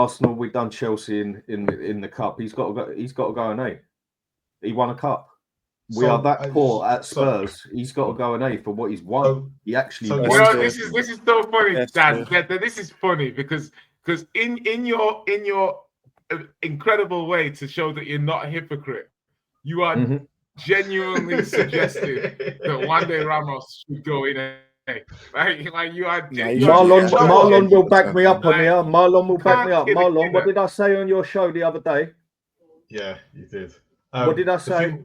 Arsenal, we've done Chelsea in the cup. He's got to go an A. He won a cup. We are that poor at Spurs. He's got to go an A for what he's won. He actually won. You know, this is so funny, Dan. This is funny because in your incredible way to show that you're not a hypocrite, you are genuinely suggesting that one day Ramos should go in A. Like you are. Marlon will back me up on here. Marlon will back me up. Marlon, what did I say on your show the other day? Yeah, you did. What did I say?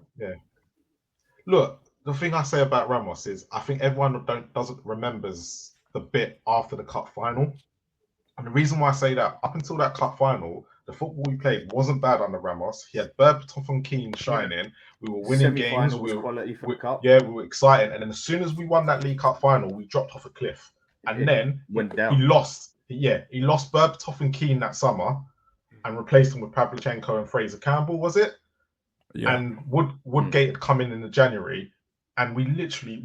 Look, the thing I say about Ramos is I think everyone doesn't remembers the bit after the cup final. And the reason why I say that, up until that cup final, the football we played wasn't bad under Ramos. He had Berbatov and Keane shining. We were winning games. We were excited. And then as soon as we won that League Cup final, we dropped off a cliff. And then went down. He lost Berbatov and Keane that summer and replaced him with Pavlyuchenko and Fraser Campbell, was it? Yeah. And Woodgate had come in the January, and we literally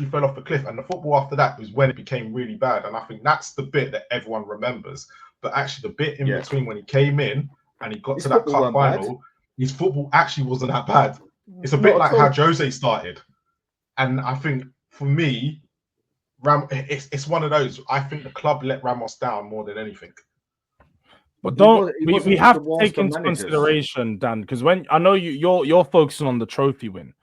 fell off the cliff. And the football after that was when it became really bad. And I think that's the bit that everyone remembers. But actually, the bit in between when he came in and he got to that cup final, his football actually wasn't that bad. It's a bit like how Jose started. And I think for me, it's one of those. I think the club let Ramos down more than anything. But we have to take into consideration, Dan, because when I know you're focusing on the trophy win,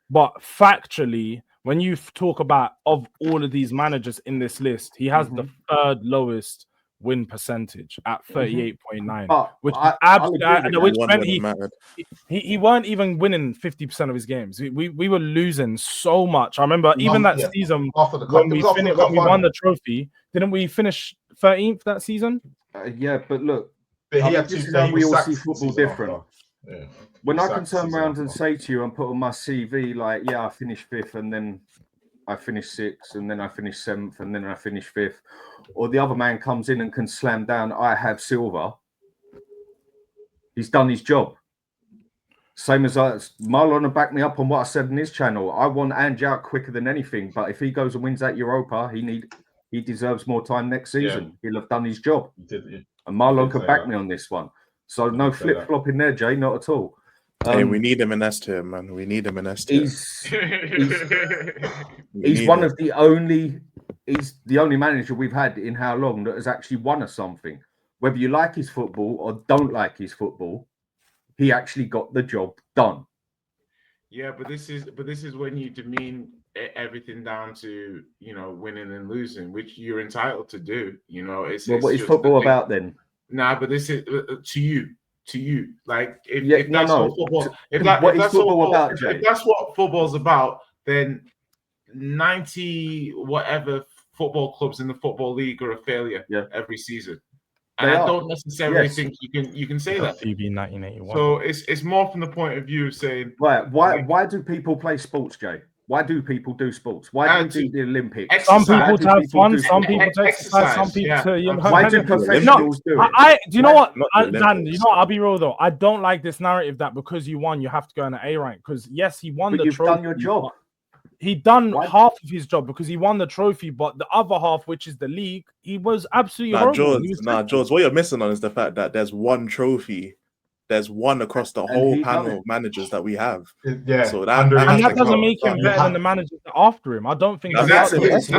but factually, when you talk about of all of these managers in this list, he has the third lowest win percentage at 38.9, which meant he weren't even winning 50% of his games. We were losing so much. I remember even that season when we won the trophy, didn't we finish 13th that season? But look, we all see football different. Yeah. When I can turn around and say to you and put on my CV, like, I finished 5th and then I finished 6th and then I finished 7th and then I finished 5th, or the other man comes in and can slam down, I have silver, he's done his job. Same as Marlon will back me up on what I said in his channel. I want Ange out quicker than anything, but if he goes and wins that Europa, he deserves more time next season. He'll have done his job. And Marlon could back me on this one. So no flip-flop in there, Jay, not at all. Hey, we need him in S tier, man. We need him in S tier. He's one of the only. He's the only manager we've had in how long that has actually won us something. Whether you like his football or don't like his football, he actually got the job done. Yeah, but this is when you demean everything down to winning and losing, which you're entitled to do. What is football about then? Nah, but this is to you. Like if that's what football's about, then 90 whatever football clubs in the football league are a failure every season. And I don't necessarily think you can say that. PB 1981. So it's more from the point of view of saying, right, why do people play sports, Jay? Why do people do sports? Why do you do the Olympics? Some people to have fun, some people to exercise, some people to why do professionals do it? Do you know what, Dan? You know what? I'll be real though. I don't like this narrative that because you won, you have to go in an A rank. Because yes, he won the trophy. You've done your job. He done half of his job because he won the trophy, but the other half, which is the league, he was absolutely horrible. George, what you're missing on is the fact that there's one trophy. There's one across the whole panel of managers that we have. Yeah. So that doesn't make him better than the managers after him. I don't think that's memories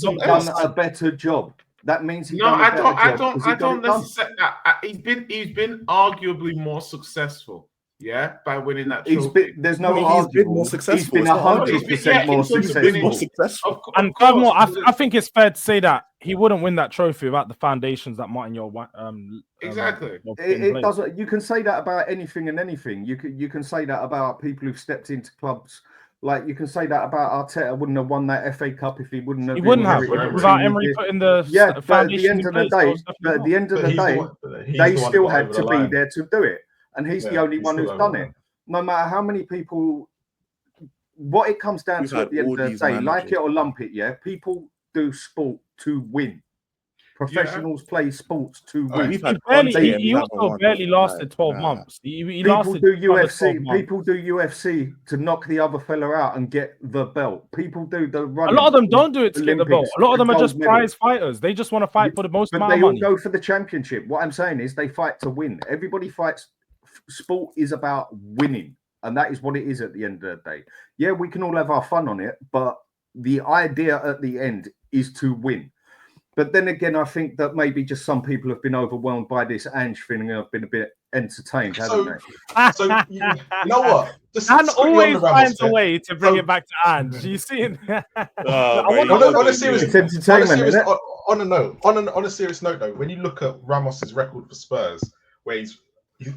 of done a better job. That means he's done a better job. I don't necessarily. He's been arguably more successful. Yeah, by winning that trophy. There's no argument. He's been more successful. He's been 100% more successful. And furthermore, I think it's fair to say that he wouldn't win that trophy without the foundations that Martin exactly. It doesn't. You can say that about anything and anything. You can say that about people who've stepped into clubs. Like you can say that about Arteta wouldn't have won that FA Cup if he wouldn't have. He wouldn't have without Emery putting the But at the end of the day, they still had to be there to do it. And he's the only one who's done it. No matter how many people, what it comes down to at the end of the day, like it or lump it, people do sport to win. Professionals play sports to win. We've had he also barely lasted 12 months. He People lasted do UFC. People do UFC to knock the other fella out and get the belt. People do the running. A lot of them don't do it to get the belt. A lot of them are just prize fighters. They just want to fight for the most amount of money. They all go for the championship. What I'm saying is they fight to win. Everybody fights. Sport is about winning, and that is what it is at the end of the day. Yeah, we can all have our fun on it, but the idea at the end is to win. But then again, I think that maybe just some people have been overwhelmed by this Ange thing and have been a bit entertained, haven't they? So you know what? And always finds a way to bring it back to Ange. You see it? On a serious, it's entertainment, isn't it? On a serious note, though, when you look at Ramos's record for Spurs, where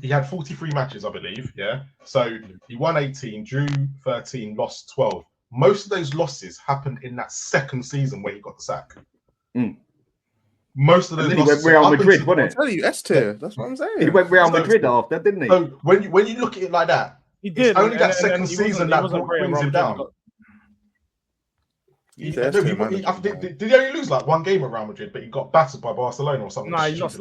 he had 43 matches, I believe, yeah. So he won 18, drew 13, lost 12. Most of those losses happened in that second season where he got the sack. Most of those he went Real Madrid, wasn't it? I tell you, S tier. That's what I'm saying. He went Real Madrid after, didn't he? So when you look at it like that, he did. Only that second season that brings him down. Did he only lose like one game at Real Madrid, but he got battered by Barcelona or something? No, he lost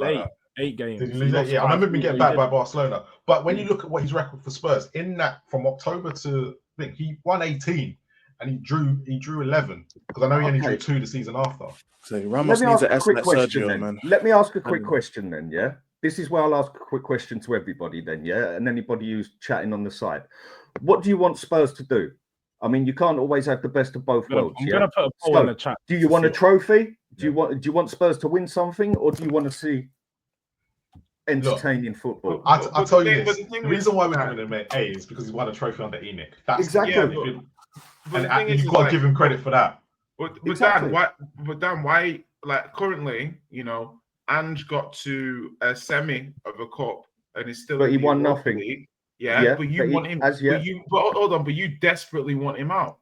eight games. Did he lose 8? Yeah, I remember him getting battered by Barcelona. But when you look at what his record for Spurs, in that from October to I think he won 18 and he drew 11 because I know he only drew 2 the season after. So Ramos needs an estimate Sergio, man. Let me ask a quick question then, yeah? This is where I'll ask a quick question to everybody then, yeah? And anybody who's chatting on the side. What do you want Spurs to do? I mean, you can't always have the best of both worlds. I'm going to put a poll in the chat. Do you want a trophy? Do you want Spurs to win something, or do you want to see entertaining football? I'll tell you this. The reason why we're having him at A is because he won a trophy under ENIC. That's exactly. And you've got to give him credit for that. But Dan, why? Like currently, you know, Ange got to a semi of a cup and is still. But he won nothing. Yeah, but you want him. But hold on, but you desperately want him out,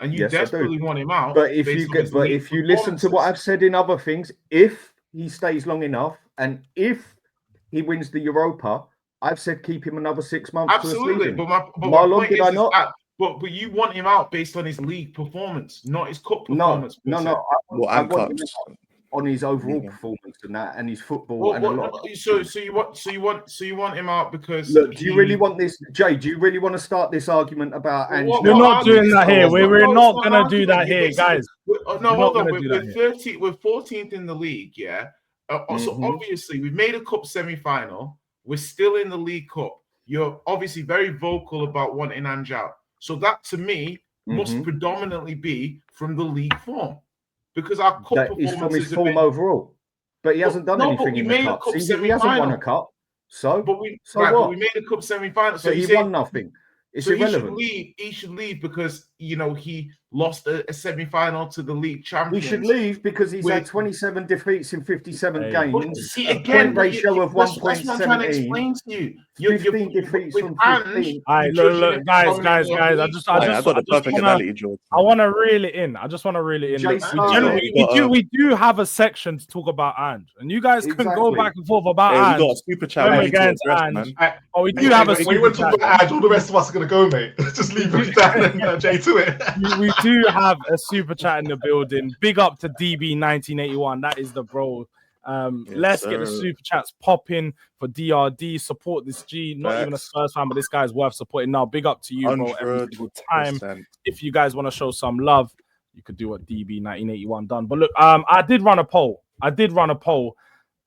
and you desperately want him out. But if you listen to what I've said in other things, if he stays long enough, and if he wins the Europa, I've said keep him another 6 months. Absolutely, but my point is that, but you want him out based on his league performance, not his cup performance. No. I want him out on his overall performance and that, and his football. So you want him out because. Look, do you really want this, Jay? Do you really want to start this argument about Ange? We're not doing that here. We're not gonna do that here, guys. No, hold on. We're 14th in the league. Yeah. So obviously we've made a cup semi-final. We're still in the League Cup. You're obviously very vocal about wanting Ange out. So that to me must predominantly be from the league form. Because our cup performance is from his form overall, but he hasn't done anything in the cup. He hasn't won a cup, what? We made a cup semi-final, so he won nothing. It's irrelevant. He should leave because he lost a semi-final to the league champions. He should leave because he's had 27 defeats in 57 games. See, again, ratio of 1.17. That's what I'm trying to explain to you. 15 defeats from 15. All right, look, guys. I got the perfect analogy, Jords. I want to reel it in. I just want to reel it in. We do have a section to talk about Ange, and you guys can go back and forth about Ange. We got a super chat against Ange. Oh, we do have a super chat. When we talk about Ange, all the rest of us are going to go, mate. Just leave it down and Jay to it. We do have a super chat in the building. Big up to DB1981. That is the bro. Let's get the super chats popping for DRD. Support this G. Not even a Spurs fan, but this guy's worth supporting. Now, big up to you, bro. Every single time. If you guys want to show some love, you could do what DB1981 done. But look, I did run a poll.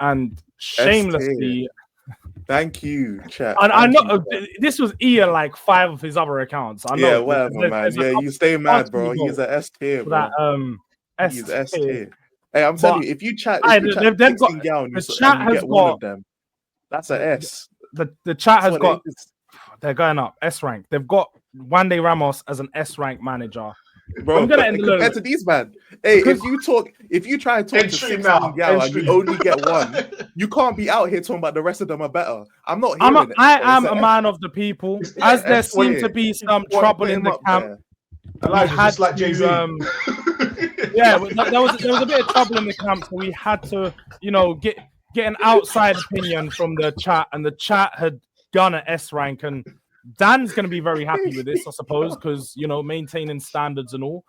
And shamelessly. Thank you, chat. And I know this was Ian like 5 of his other accounts. I know. Yeah, whatever, man. Yeah, you stay mad, bro. He's an S tier, bro. He's S tier. Hey, I'm telling you, if you chat, the chat has got one of them. That's an S. The chat has got. They're going up S rank. They've got Juande Ramos as an S rank manager. Bro, I'm gonna compared to these man. Hey, if you try and talk to 16 gal and you only get one, you can't be out here talking about the rest of them are better. I'm not. I am a man of the people. As there seemed to be some trouble in the camp, I just like Jay-Z. Yeah, there was a bit of trouble in the camp, so we had to, get an outside opinion from the chat, and the chat had done an S rank, and Dan's going to be very happy with this, I suppose, because, maintaining standards and all.